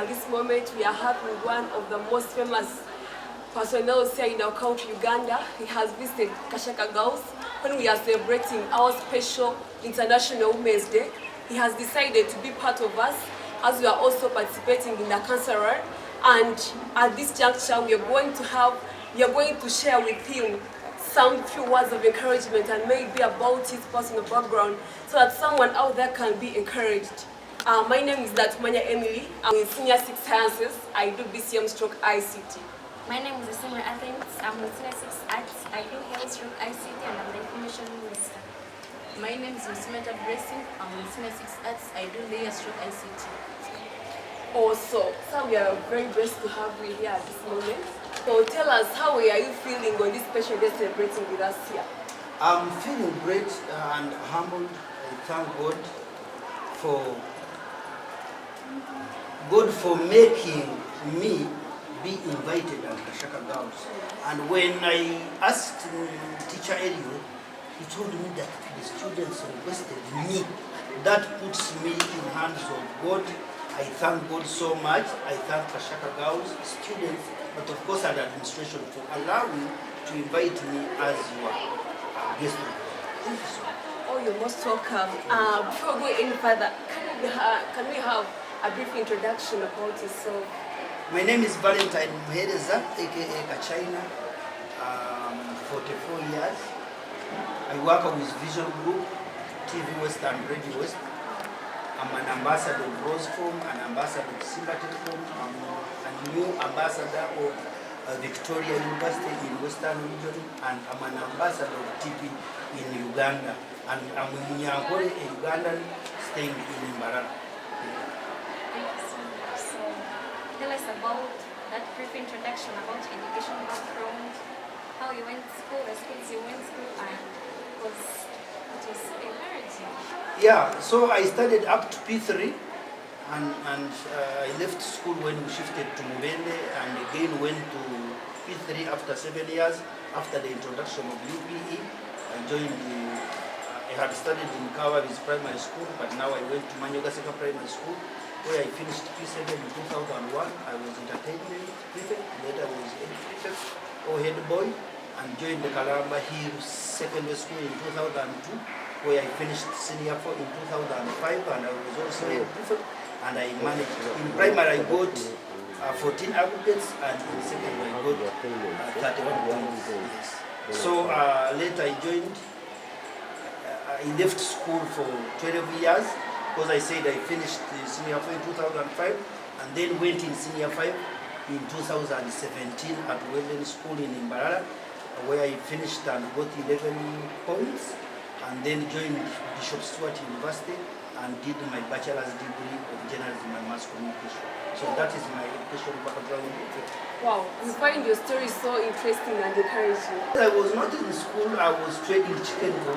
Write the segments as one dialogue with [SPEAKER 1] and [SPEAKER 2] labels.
[SPEAKER 1] at this moment we are having one of the most famous personnel here in our country, Uganda. He has visited Kashaka girls when we are celebrating our special International Women's Day. He has decided to be part of us as we are also participating in the cancer run. And at this juncture, we are going to share with him some few words of encouragement and maybe about his personal background so that someone out there can be encouraged. My name is Datumanya Emily. I'm in Senior 6 Sciences. I do BCM stroke ICT.
[SPEAKER 2] My name is Senior Athens. I'm in Senior 6 Arts. I do health stroke ICT and I'm the information minister.
[SPEAKER 3] My name is Mr. Blessing. I'm in Senior 6 Arts. I do layer stroke ICT.
[SPEAKER 1] Also, so we are very blessed to have you here at this moment. So tell us, how are you feeling on this special day celebrating with us here?
[SPEAKER 4] I'm feeling great and humbled. I thank God for making me be invited at Kashaka Girls. And when I asked teacher Elio, he told me that the students requested me. That puts me in hands of God. I thank God so much. I thank Kashaka Girls, students, but of course and administration for allowing to invite me as your guest. Thank you so much.
[SPEAKER 1] Oh, you're most welcome. Before we go any further, can we have a brief introduction about yourself?
[SPEAKER 4] My name is Valentine Muhereza, aka Kachaina. 44 years. I work with Vision Group, TV West and Radio West. I'm an ambassador of Roseform, an ambassador of Simba Telecom. I'm a new ambassador of Victoria University in Western Region, and I'm an ambassador of TV in Uganda. And I'm a Munyankore, a Ugandan staying in Mbarara.
[SPEAKER 2] So tell us about that brief introduction about education background, how you went to school, the schools you went to, and it was encouraging.
[SPEAKER 4] Yeah, so I studied up to P3 and I left school when we shifted to Mubende and again went to P3 after 7 years. After the introduction of UPE, I joined I had studied in Kawavi's primary school, but now I went to Manyogaseka Primary School, where I finished P7 in 2001. I was entertainment prefect, later I was head prefect or head boy, and joined the Kalamba Hill Secondary School in 2002, where I finished senior 4 in 2005, and I was also head prefect, and I managed. In primary I got 14 aggregates, and in secondary I got 31 points. So later I joined. I left school for 12 years because I said I finished the senior 4 in 2005 and then went in senior 5 in 2017 at Wellen School in Mbarara, where I finished and got 11 points, and then joined Bishop Stewart University and did my bachelor's degree of journalism and mass communication. So that is my education background.
[SPEAKER 1] Wow, we find your story so interesting and encouraging.
[SPEAKER 4] I was not in school, I was trading chicken for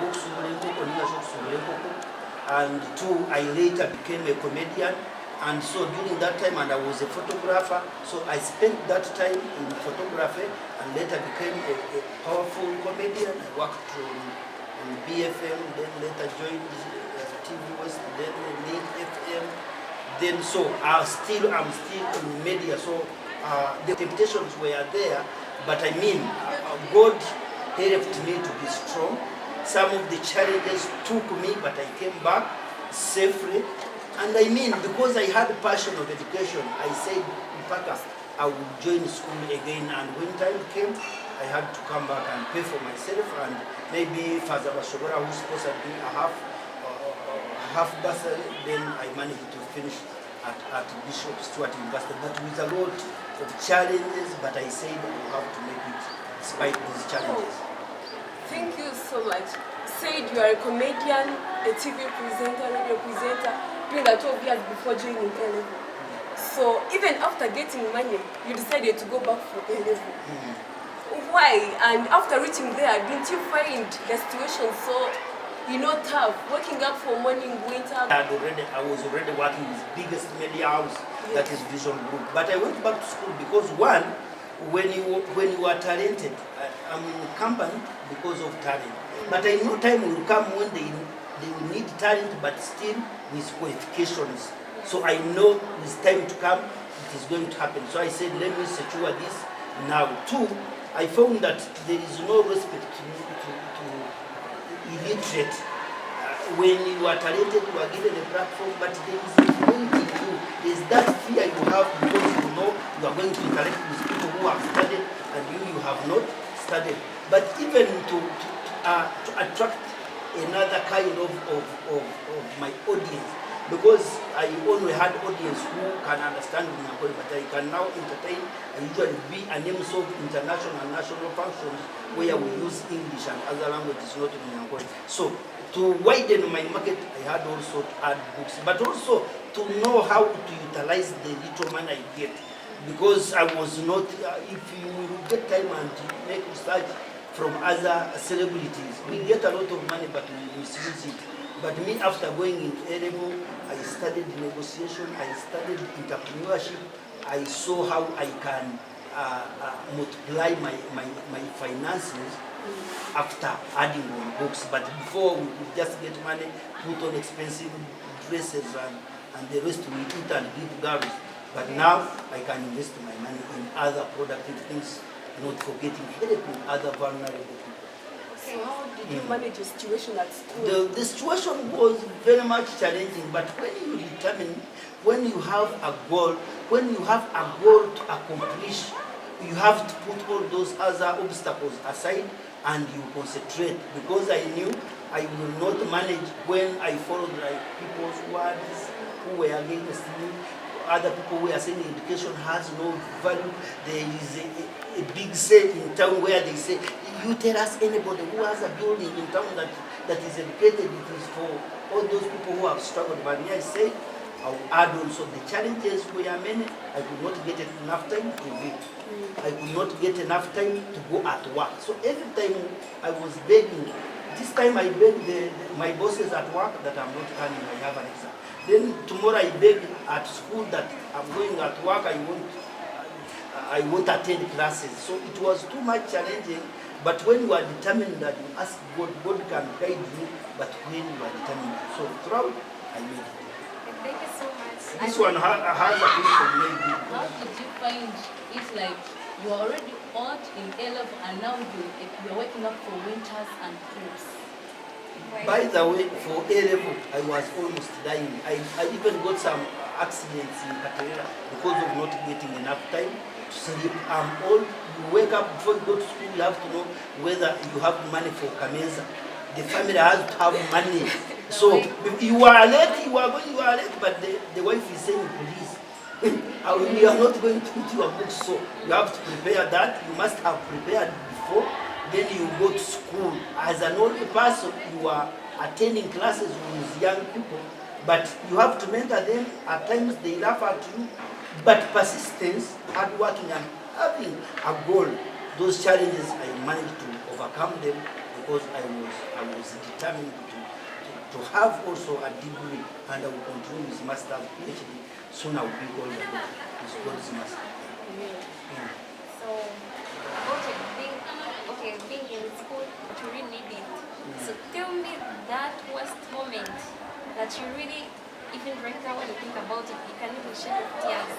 [SPEAKER 4] and I later became a comedian, and so during that time, and I was a photographer, so I spent that time in photography and later became a powerful comedian. I worked on BFM, then later joined TV West, then Lead FM, then so I'm still in media, so the temptations were there, but I mean, God helped me to be strong. Some of the challenges took me, but I came back safely. And I mean, because I had a passion of education, I said, Mpaka, I would join school again. And when time came, I had to come back and pay for myself. And maybe Father Bashogora, who sponsored me a half bursary, then I managed to finish at Bishop Stewart University, but with a lot of challenges, but I said I will have to make it despite these challenges.
[SPEAKER 1] Thank you so much. Said you are a comedian, a TV presenter, radio presenter, during the 12 years before joining A-level. So even after getting money, you decided to go back for A-level. Why? And after reaching there, didn't you find the situation so tough, waking up for morning, winter?
[SPEAKER 4] I was already working with the biggest media house, that is Vision Group. But I went back to school because one, when you are talented, I'm in company because of talent. But I know time will come when they will need talent, but still with qualifications. So I know it's time to come, is going to happen. So I said, let me secure this now. Two, I found that there is no respect to illiterate. When you are talented, you are given a platform, but there is a point in you. There is that fear you have because you know you are going to interact with people who have studied and you have not studied. But even to attract another kind of my audience, because I only had audience who can understand Unyankole, but I can now entertain and usually be an MC of international and national functions where we use English and other languages, not Unyankole. So to widen my market, I had also to add books, but also to know how to utilize the little money I get, because I was not, if you get time and make research from other celebrities, we get a lot of money, but we misuse it. But me, after going into A-level, I studied negotiation, I studied entrepreneurship, I saw how I can multiply my finances after adding on books. But before, we could just get money, put on expensive dresses, and the rest we eat and give girls. But now, I can invest my money in other productive things, not forgetting helping other vulnerable people.
[SPEAKER 1] So how did you manage your situation at school?
[SPEAKER 4] The situation was very much challenging, but when you determine, when you have a goal, to accomplish, you have to put all those other obstacles aside and you concentrate, because I knew I will not manage when I followed like people's words who were against me. Other people were saying education has no value. There is a big say in town where they say, you tell us anybody who has a building in town that is educated, it is for all those people who have struggled. But me, I say, I'll add also the challenges were many. I could not get enough time to read. I could not get enough time to go at work. So every time I was begging. This time I begged my bosses at work that I'm not coming, I have an exam. Then tomorrow I beg at school that I'm going at work, I won't attend classes. So it was too much challenging. But when you are determined that you ask God, God can guide you, but when you are determined. So throughout, I made it.
[SPEAKER 2] Thank you so much.
[SPEAKER 4] This one has a question maybe.
[SPEAKER 3] How did you find it like you are already odd in A-level and now you're waking up for winters and trips?
[SPEAKER 4] By the way, for A-level, I was almost dying. I even got some accidents in Kachaina because of not getting enough time to sleep. I'm old. You wake up before you go to school, you have to know whether you have money for Kameza. The family has to have money. So if you are late, you are late, but the wife is saying, please, we are not going to put your books, so you have to prepare that. You must have prepared before. Then you go to school. As an old person, you are attending classes with young people, but you have to mentor them. At times they laugh at you, but persistence, hard working, and having a goal, those challenges I managed to overcome them because I was determined to have also a degree, and I will continue with master's PhD. Soon I will be called God's master.
[SPEAKER 2] So, being in school, you really need it. So tell me that worst moment that you really, even right now when you think about it, you can even shed your tears.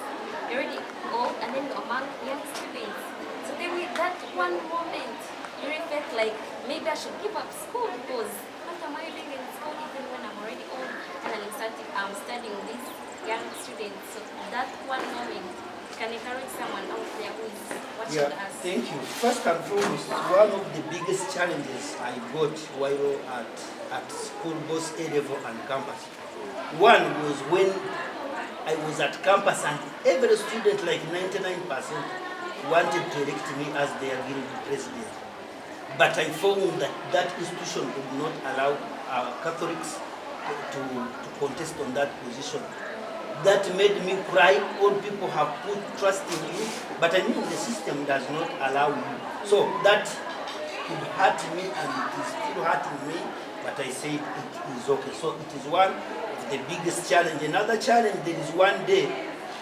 [SPEAKER 2] You're already old and then you're among young students. So tell me that one moment you really felt like maybe I should give up school because what am I doing in school even when I'm already old and I'm studying these young students. So that one moment can encourage someone out there who is watching us.
[SPEAKER 4] Thank you. First and foremost, one of the biggest challenges I got while at school, both A-level and campus. One was when I was at campus and every student, like 99%, wanted to elect me as their guild president. But I found that institution could not allow Catholics to contest on that position. That made me cry. All people have put trust in you, but I mean the system does not allow you. So that could hurt me, and it is still hurting me, but I said it is okay. So it is one of the biggest challenge. Another challenge, there is one day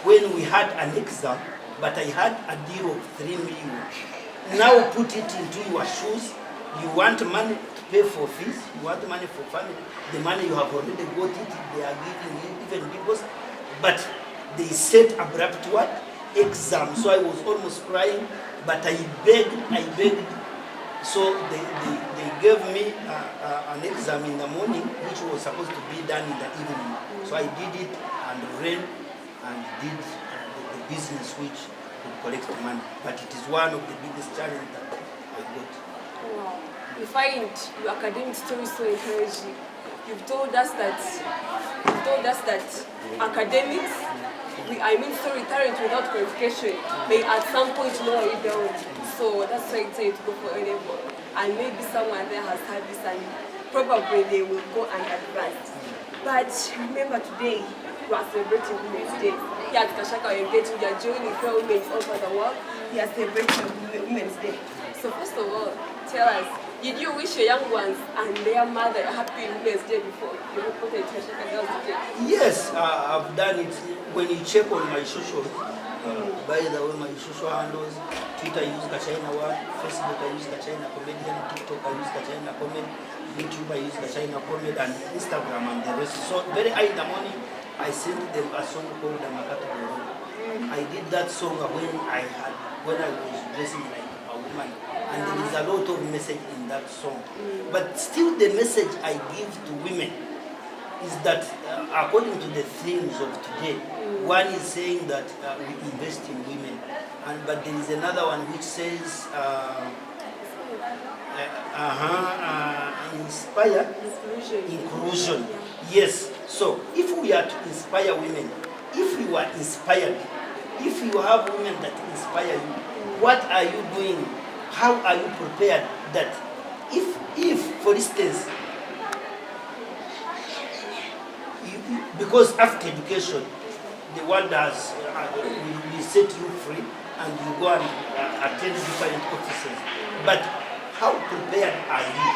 [SPEAKER 4] when we had an exam, but I had a deal of 3 million. Now put it into your shoes. You want money to pay for fees, you want money for family. The money you have already got it, they are giving you even because. But they set abrupt what? Exam. So I was almost crying, but I begged. So they gave me an exam in the morning, which was supposed to be done in the evening. So I did it and ran and did the business which would collect the money. But it is one of the biggest challenges that I got.
[SPEAKER 1] Wow. We find your academic story so encouraging. You've told us that academics, storytelling without qualification may at some point lower you down. So that's why it's saying to go for A-level. And maybe someone there has had this and probably they will go and advance. But remember today, we are celebrating Women's Day. Here at Kashaka, we are engaging, we are joining fellow women all over the world. We are celebrating Women's Day. So first of all, tell us, did you wish your young ones and their mother a happy Women's Day before you reported to Kashaka Girls Day?
[SPEAKER 4] Yes, I've done it. When you check on my social, by the way, my social handles, Twitter I use Kachaina one, Facebook I use Kachaina Comedian, TikTok I use Kachaina Comedy, YouTube I use Kachaina Comedy, and Instagram and the rest. So very early in the morning, I sent them a song called the Makato. I did that song when I was dressing like a woman, and there is a lot of message in that song. But still, the message I give to women is that according to the themes of today, one is saying that we invest in women, but there is another one which says inspire inclusion. Yes. So if we are to inspire women, if you are inspired, if you have women that inspire you, what are you doing? How are you prepared that if for instance, because after education, the world has we set you free and you go and attend different offices. But how prepared are you?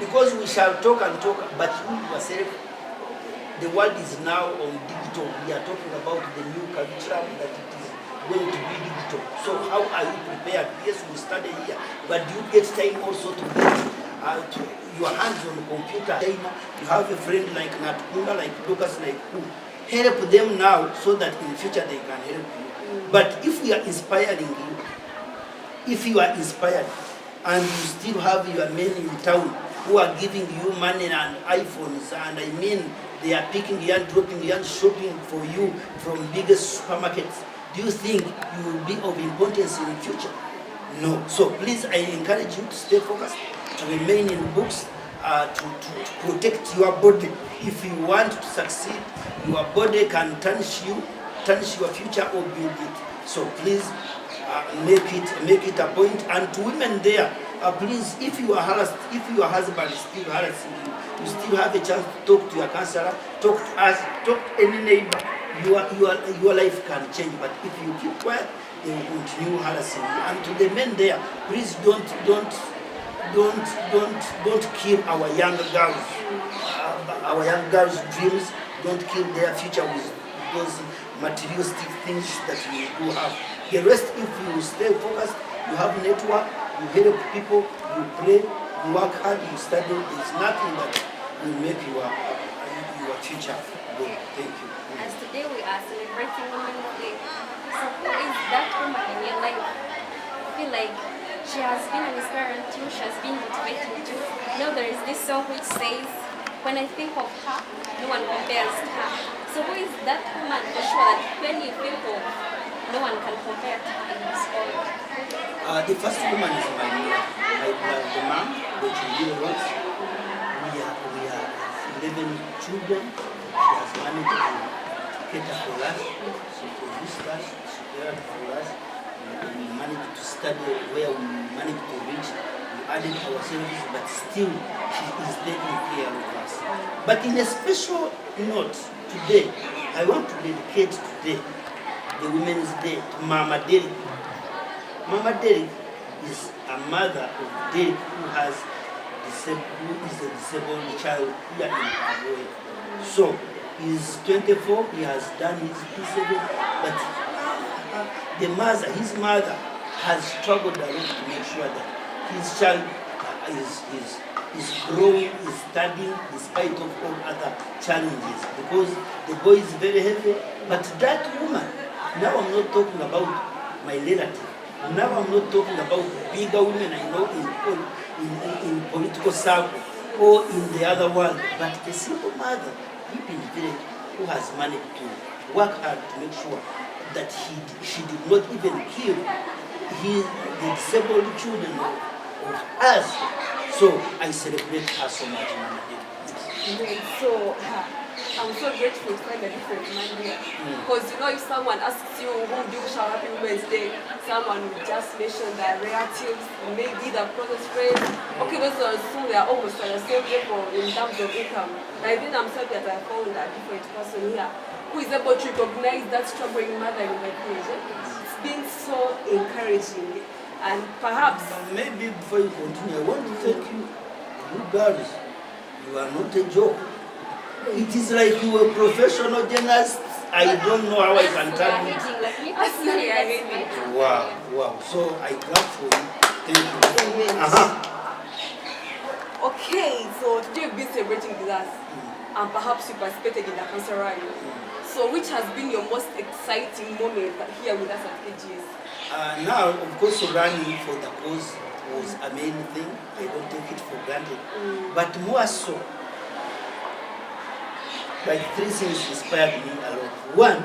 [SPEAKER 4] Because we shall talk and talk, but you yourself, the world is now on digital. We are talking about the new curriculum that it is going to be digital. So how are you prepared? Yes, we study here, but do you get time also to get your hands on the computer? You have a friend like Natkunda, like Lucas, like who? Help them now so that in the future they can help you. But if we are inspiring you, if you are inspired and you still have your men in town who are giving you money and iPhones, and I mean they are picking you and dropping you and shopping for you from biggest supermarkets, do you think you will be of importance in the future? No. So please, I encourage you to stay focused, to remain in books, to protect your body. If you want to succeed, your body can tarnish your future or build it. So please make it a point. And to women there, please, if you are harassed, if your husband is still harassing you, you still have a chance to talk to your counselor, talk to us, talk to any neighbor. Your life can change. But if you keep quiet, they will continue harassing you. And to the men there, please don't kill our young girls' dreams. Don't kill their future with those materialistic things that you do have. The rest, if you stay focused, you have network, you help people, you pray, you work hard, you study. There's nothing that will make your future good. Thank you.
[SPEAKER 2] As today we are celebrating Women's Day, so who is that woman in your life? I feel like she has been an inspiration to you, she has been motivating you. Now there is this song which says, when I think of her, no one compares to her. So who is that woman for sure that when you think of, no one can compare to her in this world?
[SPEAKER 4] The first woman is my mother, the mom, which is really works. We are 11 children. She has managed to cater for us. She produced us, she cared for us. We managed to study where we managed to reach. We added ourselves, but still she is taking care of us. But in a special note today, I want to dedicate today the Women's Day to Mama Derek. Mama Derek is a mother of Derek who is a disabled child here in Hawaii. So he's 24, he has done his P7, but his mother has struggled a lot to make sure that his child is is growing, is studying despite of all other challenges, because the boy is very heavy. But that woman, now I'm not talking about my relative. Now I'm not talking about bigger women I know in political circle or in the other world, but a single mother, deep in the village, who has managed to work hard to make sure that she did not even kill the disabled children of us. So I celebrate her so much, Mama.
[SPEAKER 1] Great. So I'm so grateful to find a different man here. Because you know, if someone asks you who do you wish a happy Women's Day, someone will just mention their relatives, maybe their closest friends. Okay, those are assume they are almost at the same level in terms of income. But then I'm sorry that I found a different person here who is able to recognize that struggling mother in my village. It's been so encouraging. And perhaps
[SPEAKER 4] maybe before you continue, I want to thank you. You girls, you are not a joke. It is like you were professional journalists. I don't know how I can tell you.
[SPEAKER 2] Like me personally, I hate
[SPEAKER 4] Wow, wow. So I clap for you. Thank you.
[SPEAKER 1] okay, so today we've been celebrating with us, and perhaps you participated in the cancer rally. So which has been your most exciting moment here with us at KGS?
[SPEAKER 4] Now, of course, running for the cause was a main thing. I don't take it for granted. But more so, like 3 things inspired me a lot. One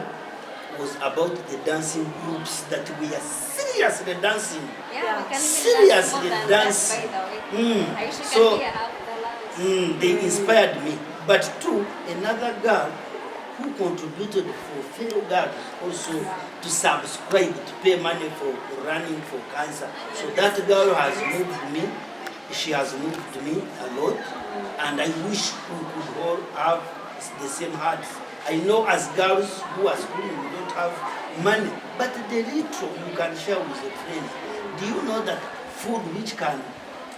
[SPEAKER 4] was about the dancing groups that we are seriously dancing.
[SPEAKER 2] Yeah, we can even
[SPEAKER 4] Seriously
[SPEAKER 2] dance more than
[SPEAKER 4] dancing.
[SPEAKER 2] that, by the way. I wish you
[SPEAKER 4] So,
[SPEAKER 2] can hear half the loudest.
[SPEAKER 4] they inspired me. But two, another girl who contributed for fellow girls also to subscribe, to pay money for running for cancer. So that girl has moved me. She has moved me a lot. And I wish we could all have the same hearts. I know as girls who are schooling, we don't have money. But the little you can share with a friend. Do you know that food which can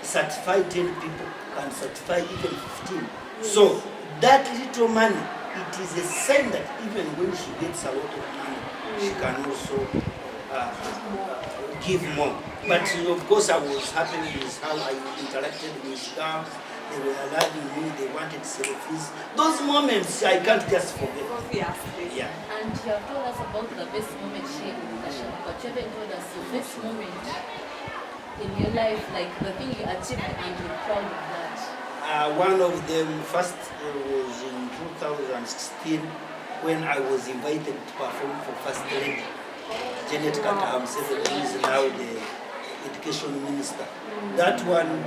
[SPEAKER 4] satisfy 10 people can satisfy even 15? So that little money, it is a sign that even when she gets a lot of money, she can also give more. But of course, I was happy with how I interacted with girls. They were loving me, they wanted selfies. Those moments I can't just forget.
[SPEAKER 1] Obviously.
[SPEAKER 4] Yeah.
[SPEAKER 3] And you have told us about the best moment shared with Kashaka, but you haven't told us the best moment in your life, like the thing you achieved and you're proud of that.
[SPEAKER 4] One of them first was in 2016 when I was invited to perform for First Lady. Janet Kachaina, who is now the education minister. That one,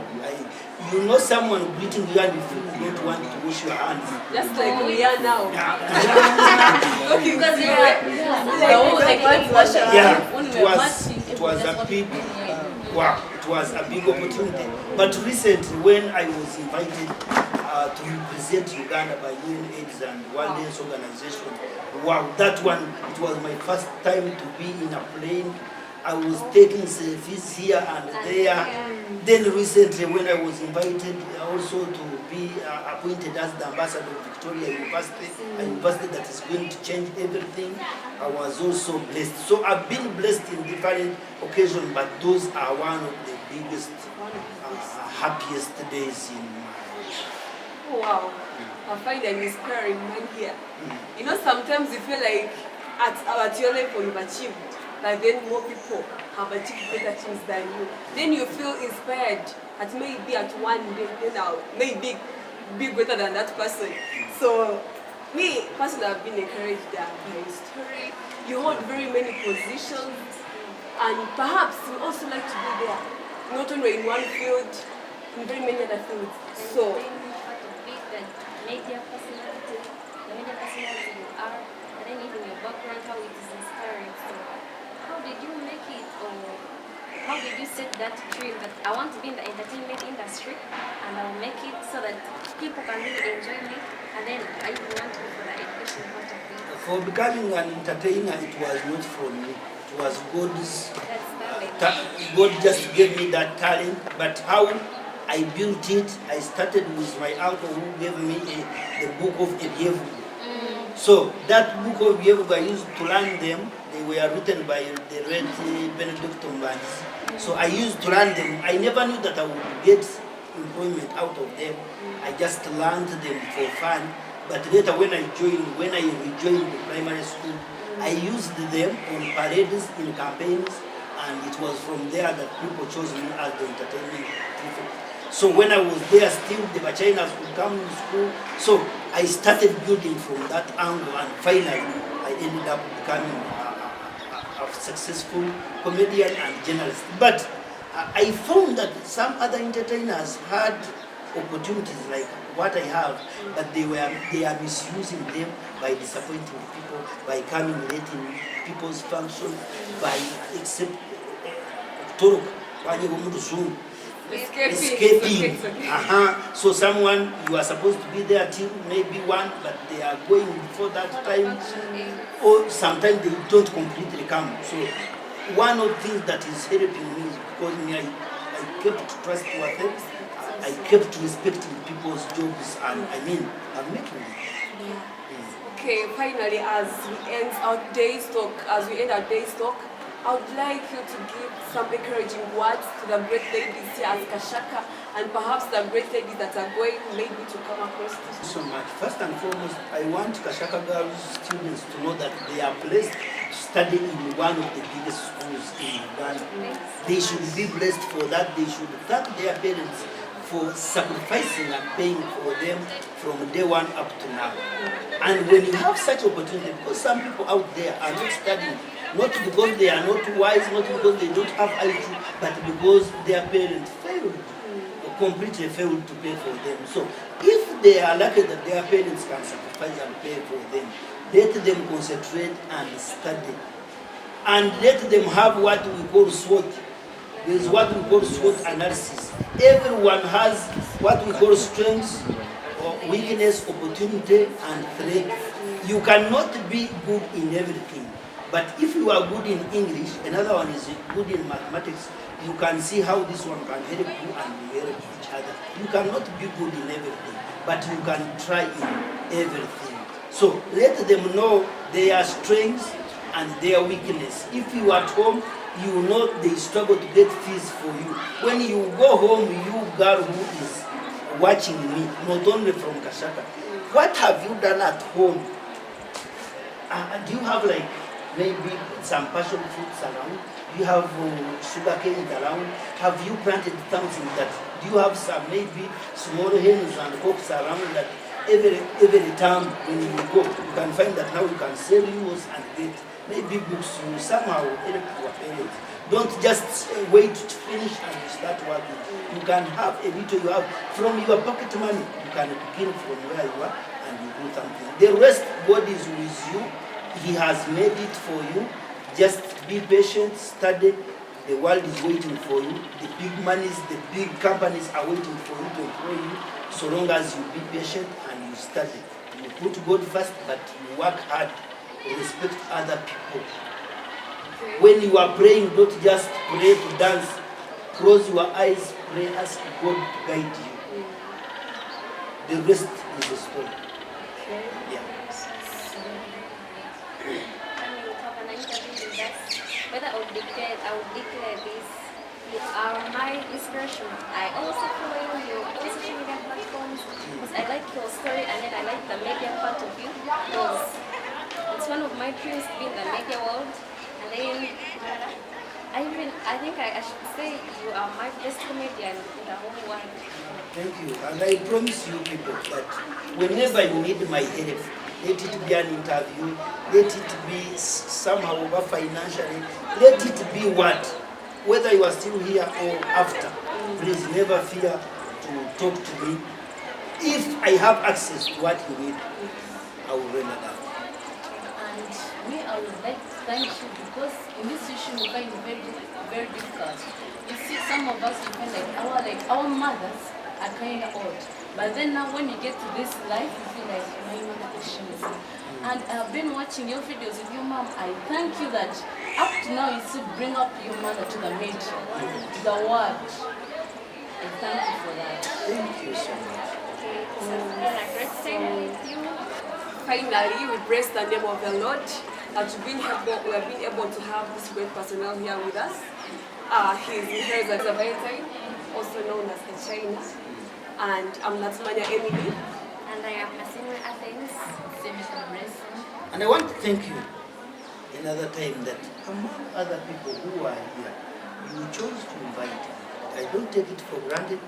[SPEAKER 4] you know someone greeting you and you feel you don't want to wash your hands.
[SPEAKER 1] Just like we are now. Okay,
[SPEAKER 3] Because
[SPEAKER 1] we
[SPEAKER 3] you
[SPEAKER 1] are
[SPEAKER 4] It was a big, wow, it was a big opportunity. But recently, when I was invited to represent Uganda by UNAIDS and World Health Organization, wow, that one, it was my first time to be in a plane. I was taking selfies here and there. Then recently, when I was invited also to be appointed as the ambassador of Victoria University, a university that is going to change everything, I was also blessed. So I've been blessed in different occasions, but those are one of the biggest, happiest days in my life.
[SPEAKER 1] Oh, wow. I find an inspiring man here. You know, sometimes you feel like at your level you've achieved, but then more people have achieved better things than you. Then you feel inspired at maybe at one day, then I'll maybe be better than that person. So, me personally, I've been encouraged by your story. You hold very many positions, and perhaps you also like to be there, not only in one field, in very many other fields. So,
[SPEAKER 2] Media personality, the media personality you are, and then even your background, how it is inspiring. So, how did you make it, or how did you set that dream that I want to be in the entertainment industry and I will make it so that people can really enjoy me, and then I even want to go for the education part of it?
[SPEAKER 4] For becoming an entertainer, it was not from me. It was God's. God just gave me that talent, but how I built it, I started with my uncle who gave me the book of Ebievu. So that book of Ebievu, I used to learn them. They were written by the late Benedict Mbani. So I used to learn them. I never knew that I would get employment out of them. I just learned them for fun. But later when I rejoined the primary school, I used them on parades, in campaigns, and it was from there that people chose me as the entertainment prefect. So when I was there still, the Kachinas would come to school. So I started building from that angle, and finally I ended up becoming a successful comedian and journalist. But I found that some other entertainers had opportunities like what I have, but they are misusing them by disappointing people, by coming late in people's function, by escaping. So someone, you are supposed to be there till maybe 1, but they are going before that time, or sometimes they don't completely come. So one of the things that is helping me is because I kept trustworthy, I kept respecting people's jobs, and I'm making it.
[SPEAKER 1] Okay, finally, as we end our day's talk, I would like you to give some encouraging words to the great ladies here at Kashaka, and perhaps the great ladies that are going maybe to come across this.
[SPEAKER 4] Thank you so much. First and foremost, I want Kashaka girls students to know that they are blessed to study in one of the biggest schools in Uganda. They should be blessed for that. They should thank their parents for sacrificing and paying for them from day one up to now. And when you have such opportunity, because some people out there are not studying, not because they are not wise, not because they don't have IQ, but because their parents failed, or completely failed to pay for them. So if they are lucky that their parents can sacrifice and pay for them, let them concentrate and study. And let them have what we call SWOT. There is what we call SWOT analysis. Everyone has what we call strengths, or weakness, opportunity, and threat. You cannot be good in everything. But if you are good in English, another one is good in mathematics, you can see how this one can help you and you help each other. You cannot be good in everything, but you can try in everything. So let them know their strengths and their weakness. If you are at home, you know they struggle to get fees for you. When you go home, you girl who is watching me, not only from Kashaka, what have you done at home? Do you have like maybe some passion fruits around? Do you have sugar cane around? Have you planted something that, do you have some maybe small hens and cocks around that every time when you go, you can find that now you can sell yours and get maybe books you somehow help your parents. Don't just wait to finish and you start working. You can have a little you have from your pocket money. You can begin from where you are and you do something. The rest, God is with you. He has made it for you. Just be patient, study. The world is waiting for you. The big monies, the big companies are waiting for you to employ you. So long as you be patient and you study. You put God first, but you work hard. Respect other people. When you are praying, don't just pray to dance. Close your eyes, pray, ask God to guide you. The rest is a story. Yeah.
[SPEAKER 2] Whether I would declare this, you are my inspiration. I also follow you on social media platforms because I like your story and then I like the media part of you because it's one of my dreams to be in the media world. And then I think I should say you are my best comedian in the whole world.
[SPEAKER 4] Thank you. And I promise you people that whenever you need my help, let it be an interview, let it be somehow financially, let it be what? Whether you are still here or after, please never fear to talk to me. If I have access to what you need, I will render that.
[SPEAKER 3] And I would like to thank you because in this issue we find it very, very difficult. You see, some of us we find our mothers are kind of old. But then now when you get to this life, you feel like my mother is amazing. And I've been watching your videos with your mom. I thank you that up to now you still bring up your mother to the media, to the world. I thank you for that.
[SPEAKER 4] Thank you so much.
[SPEAKER 2] Okay, so it's been a great time with you.
[SPEAKER 1] Finally, we bless the name of the Lord that we have been able to have this great personnel here with us. He is a Valentine. also known as Kachaina. And I'm Natsmania Emily.
[SPEAKER 2] And I am Nasima Athens.
[SPEAKER 4] And I want to thank you another time that among other people who are here, you chose to invite me. I don't take it for granted.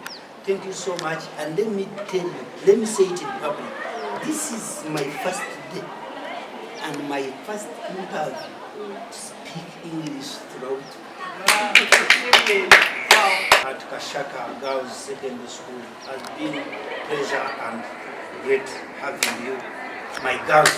[SPEAKER 4] Thank you so much. And let me tell you, let me say it in public. This is my first day and my first interview to speak English throughout. At Kashaka Girls Secondary School has been a pleasure and great having you, my girls.